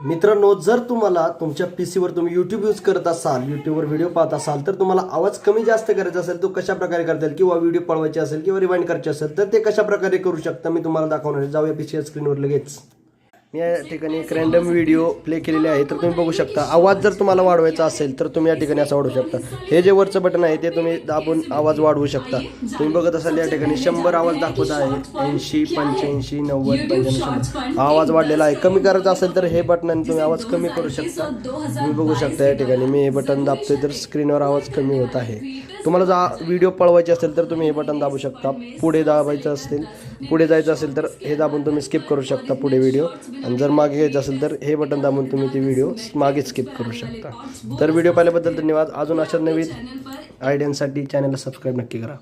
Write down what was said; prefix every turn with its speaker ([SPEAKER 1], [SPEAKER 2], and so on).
[SPEAKER 1] मित्रांनो, जर तुम्हाला तुमच्या पीसीवर तुम्ही यूट्यूब यूज करत असाल, यूट्यूबवर व्हिडिओ पाहत असाल, तर तुम्हाला आवाज कमी जास्त करायचा असेल तो कशा प्रकारे करता येईल किंवा व्हिडिओ पळवायचे असेल किंवा रिवाइंड करायचे असेल तर ते कशा प्रकारे करू शकता मी तुम्हाला दाखवणार आहे. जाऊया पीसी स्क्रीनवर लगेच. मी या ठिकाणी एक रॅन्डम व्हिडिओ प्ले केलेले आहे, तर तुम्ही बघू शकता. आवाज जर तुम्हाला वाढवायचा असेल तर तुम्ही या ठिकाणी असं वाढवू शकता. हे जे वरचं बटन आहे ते तुम्ही दाबून आवाज वाढवू शकता. तुम्ही बघत असाल या ठिकाणी 100 आवाज दाखवत आहे. 80, 85, 90, 95 आवाज वाढलेला आहे. कमी करायचा असेल तर हे बटनाने तुम्ही आवाज कमी करू शकता. तुम्ही बघू शकता या ठिकाणी मी हे बटन दाबतोय तर स्क्रीनवर आवाज कमी होत आहे. तुम्हाला जर व्हिडिओ पळवायचे असेल तर तुम्ही हे बटन दाबू शकता. पुढे दाबायचं असेल, पुढे जायचं असेल तर हे दाबून तुम्ही स्किप करू शकता पुढे व्हिडिओ. आणि जर मागे घ्यायचं असेल तर हे बटन दाबून तुम्ही ते व्हिडिओ मागे स्किप करू शकता. तर व्हिडिओ पाहिल्याबद्दल धन्यवाद. अजून अशा नवीन आयडियांसाठी चॅनलला सबस्क्राईब नक्की करा.